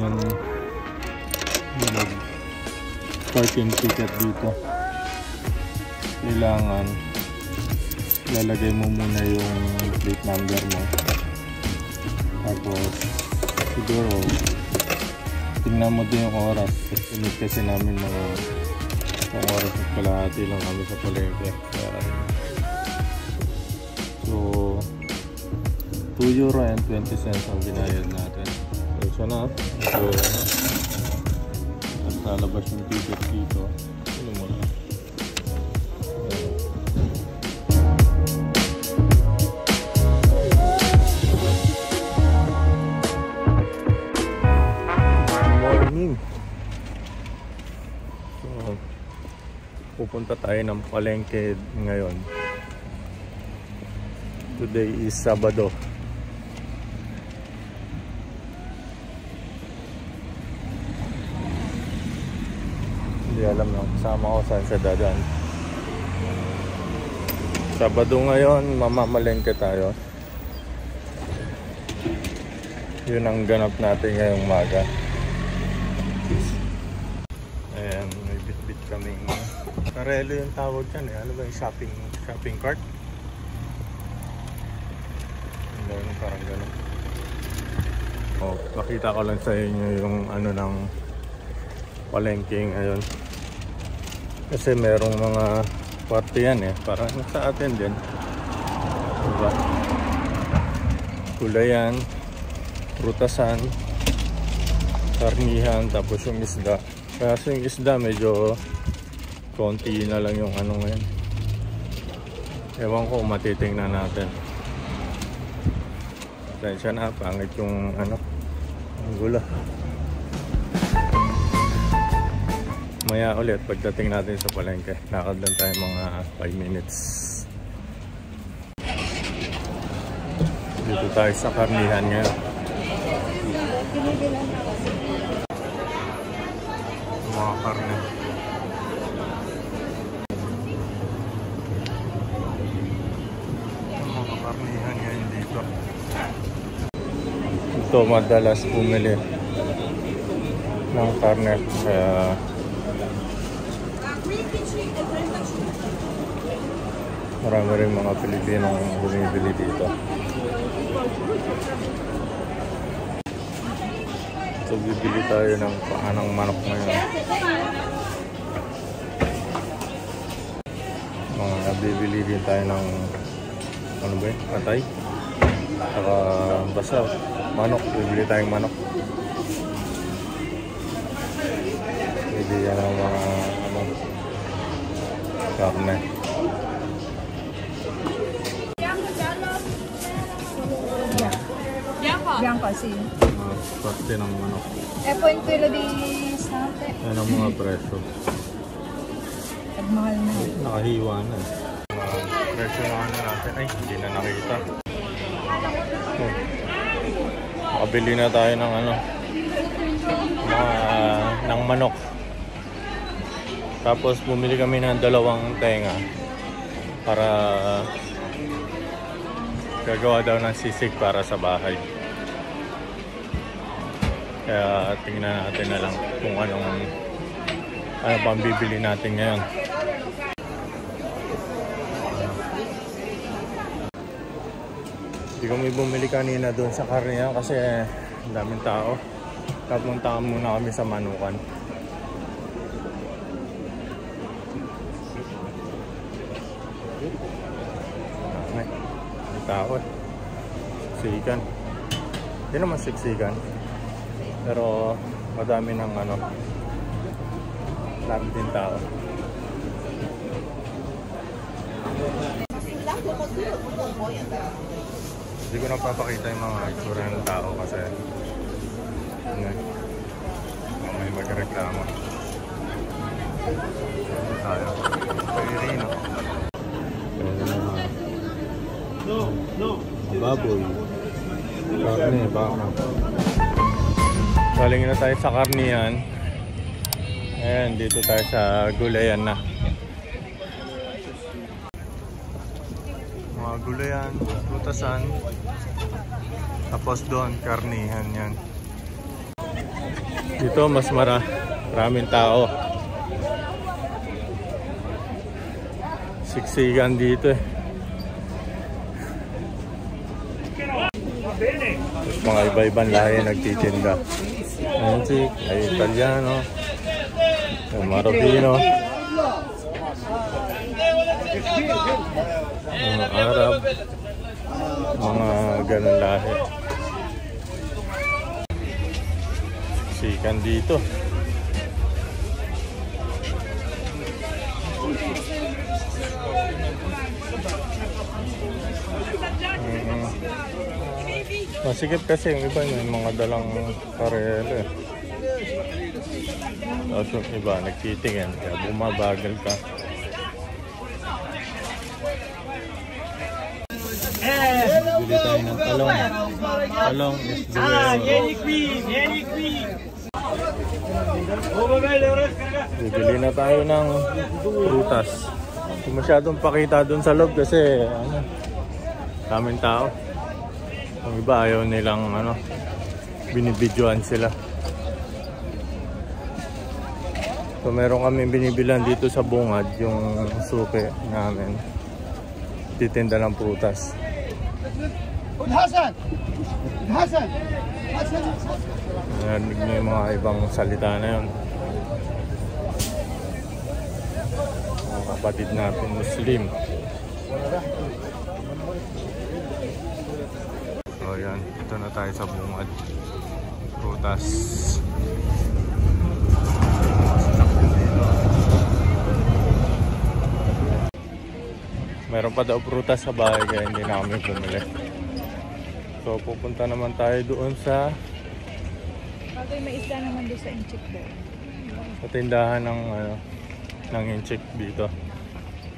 ng parking ticket dito, kailangan lalagay mo muna yung plate number mo, tapos siguro tingnan mo din yung oras. Kasi namin mga oras at kalahati lang kami sa palengke. So €2.20 ang binayad natin. So siya na. So at lalabas yung ticket dito. Ano mo na. So, pupunta tayo ng palengke ngayon. Today is Sabado. Hindi alam ng kasama ko saan siya dadaan. Sabado ngayon, mamamalengke tayo. Yun ang ganap natin ngayong umaga. Ayan, may bit-bit kaming karelo yung tawag dyan eh. Ano ba yung shopping cart? Ano, parang gano'n. Oh, makita ko lang sa inyo yung ano ng palengke ngayon. Kasi merong mga parte yan eh. Parang sa atin din. Diba? Gulayan, prutasan, karnihan, tapos yung isda. Kasi yung isda medyo konti na lang yung ano ngayon. Ewan ko, matitingnan natin. Tensya na, pangit yung ano, yung gula. Maya ulit pagdating natin sa palengke. Lakad lang tayo mga 5 minutes. Dito tayo sa karnihan ngayon. Mga karne. Mga karnihan ngayon dito. Ito madalas bumili ng karne. Kaya marami rin mga Pilipinong bumibili dito. So bibili tayo ng paanang manok ngayon. Bibili din tayo ng ano ba yun? Atay. Saka basta manok. Bibili tayong manok. Bibili yan ng mga ano, karne. Bianca, sì. Parte ng manok. E poi quello di sante. Yan ang mga presyo. At mahal na. Nakahiwa na. Presyo na ano natin. Ay, hindi na nakita. Makabili na tayo ng ano, ng manok. Tapos bumili kami ng 2 tenga para gagawa daw ng sisig para sa bahay. Kaya tingnan natin na lang kung ano pang bibili natin ngayon. Hindi kami bumili kanina doon sa karnihan kasi ang daming tao. Kapunta muna kami sa manukan. May tao eh. Siksikan. Hindi naman siksikan. Pero madami ng ano, dami din tao. Hindi ko napapakita yung mga itsura ng tao kasi ano, may magreklamo. Tayo. Pagirino. No. Baboy. Karne, baka. Galing na tayo sa karnihan. Ayan, dito tayo sa gulayan na. Mga gulayan, prutasan. Tapos doon, karnihan yan. Dito mas maraming tao. Siksikan dito eh. Tapos mga iba-ibang lahi nagtitinda. Ayan si, ay Italiano, ay Marocchino, mga Arab, mga ganun lahi. Siksikan dito. Masikip kasi yung iba yung mga dalang karelo eh. At yung iba nagtitingin kaya bumabagal ka. Bili tayo ng talong. Talong is bibili na tayo ng prutas. Hindi masyadong pakita dun sa loob kasi ano, daming tao. Ang iba ayaw nilang ano, binibidyoan sila. So meron kami binibilan dito sa bungad, yung suki namin. Titinda ng prutas. Narinig niyo yung mga ibang salita na yun. Mga kapatid natin Muslim. So yan, ito na tayo sa bungad. Prutas. Meron pa daw prutas sa bahay kaya hindi na kami bumili. So pupunta naman tayo doon sa Bagay may isda naman doon sa Inchik doon. sa tindahan ng ano, ng Inchik dito.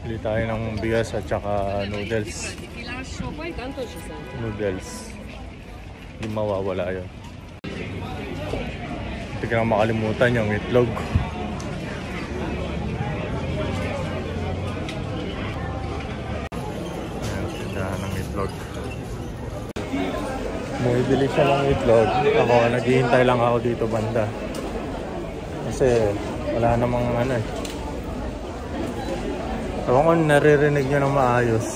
Bili tayo ng bigas at saka noodles. Noodles. Hindi mawawala yun. Hindi ka na makalimutan yung itlog. Ayan, tindahan ng itlog. Bumibili siya ng itlog. Ako, naghihintay lang ako dito banda. Kasi wala namang ano eh. Ewan ko naririnig nyo ng maayos.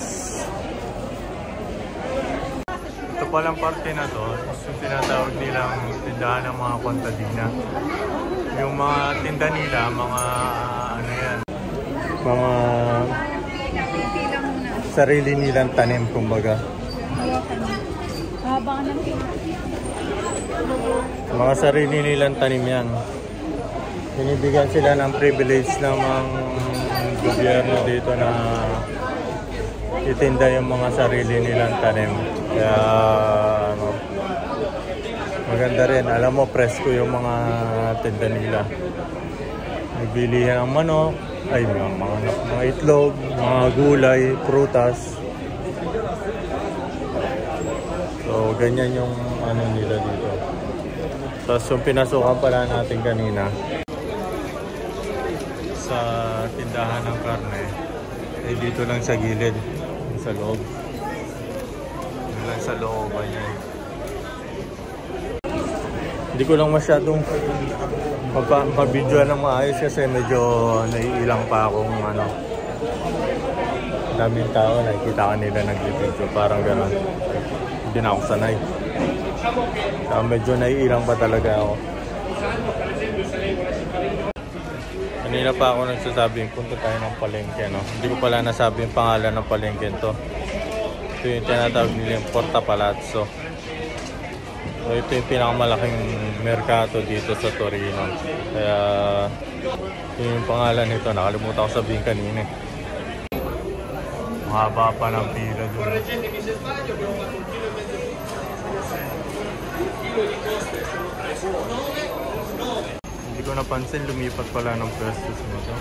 Ito palang parte na to, yung tinatawag nilang tindahan ng mga kontadina. Yung mga tinda nila, mga ano yan, mga sarili nilang tanim kumbaga. Mga sarili nilang tanim yan. Binibigyan sila ng privilege ng mga gobyerno dito na itinda yung mga sarili nilang tanim. Kaya ano, maganda rin. Alam mo, presko yung mga tinda nila. Nagbilihan ng manok, ay mga itlog, mga gulay, prutas. So ganyan yung ano nila dito. Tapos yung pinasukan pala natin kanina sa tindahan ng karne ay dito lang sa gilid, sa loob. Dito lang sa looban niya. Hindi ko lang masyadong mapabidyoan ng maayos kasi medyo naiilang pa akong ano, daming tao, nakikita ka nila nagbibidyo, parang gano'n. Hindi na ako sanay. Medyo naiilang pa talaga ako. Kanina pa ako nagsasabing punta tayo ng palengke, no? Hindi ko pala nasabi yung pangalan ng palengke to. Ito yung tinatawag nila yung Porta Palazzo. So, ito yung pinakamalaking merkato dito sa Torino. Kaya yung pangalan nito, nakalimutan ko sabihin kanina. Mahaba pa ng pila doon. Hindi ko napansin, lumipat pala ng pwesto sa ito.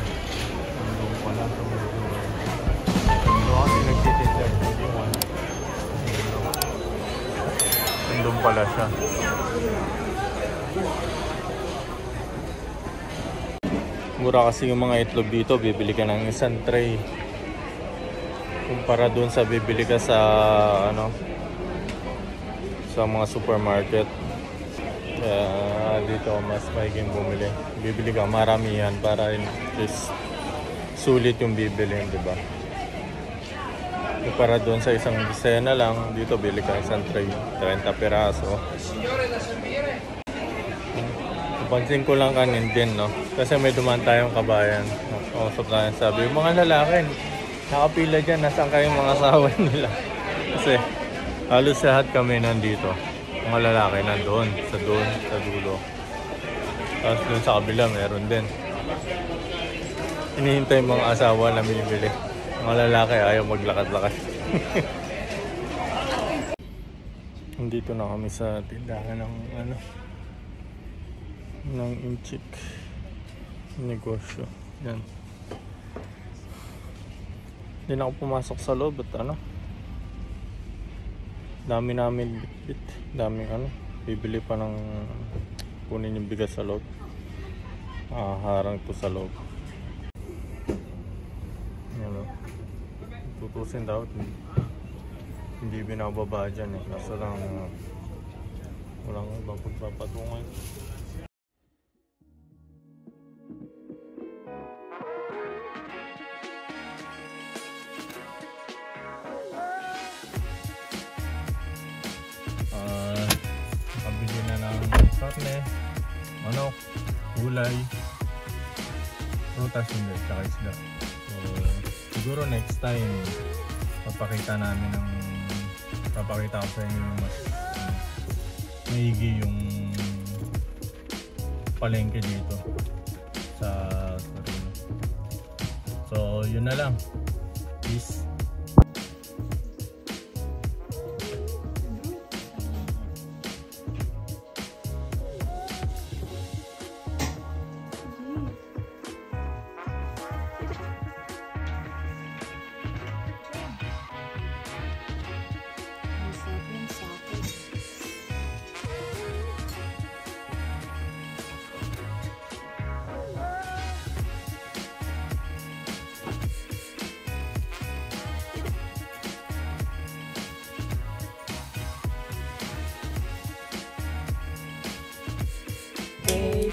Nandun pala ito. Nandun kasi nagtitinda. Nandun pala siya. Mura kasi yung mga itlog dito, bibili ka ng isang tray. Kumpara dun sa bibili ka sa ano, sa mga supermarket. dito mas maiging bumili. Bibili ka maramihan para just sulit yung bibili, di ba? Para doon sa isang dosena lang, dito bili ka isang tray, 30 peraso. Napansin ko lang kanin din, no? Kasi may dumaan tayong kabayan. Usap tayo, sabi, yung mga lalaki, nakapila dyan, nasaan kayong mga asawa nila? Kasi halos lahat kami nandito. Mga lalaki nandoon, sa dulo. Tapos doon sa kabila, meron din. Hinihintay yung mga asawa na bibili. Mga lalaki ayaw maglakad-lakad. Nandito na kami sa tindahan ng ng inchik negosyo. Yan. Hindi na ako pumasok sa loob at dami namin bitbit. Daming bibili pa ng kunin yung bigas sa loob. Harang to sa loob. Tutusin daw, hindi binababa dyan eh. Kaso lang walang ibang pagpapatungan. Nakabili na ng karne, manok, gulay, prutas hindi, tsaka isda. Siguro next time papakita ko sa inyo mas maigi yung palengke dito sa Torino. So yun na lang. Peace.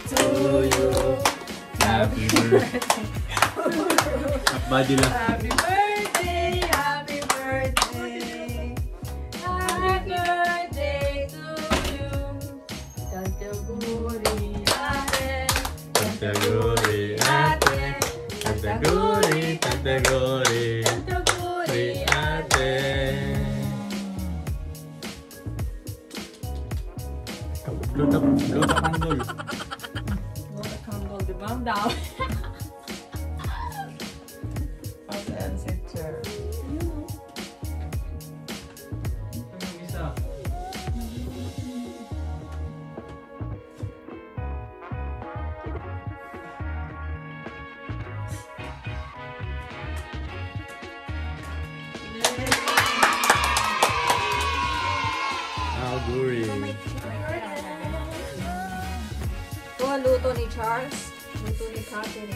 To you. Happy birthday. Body lang. Happy birthday, happy birthday. Happy birthday to you. Tantaguri ate. Tantaguri ate. Tantaguri, tantaguri. Tantaguri ate. Blow the candle. Di ba? Ang daw. Ang picture. Auguri. Ito ang luto ni Charles. Luto ni Catherine.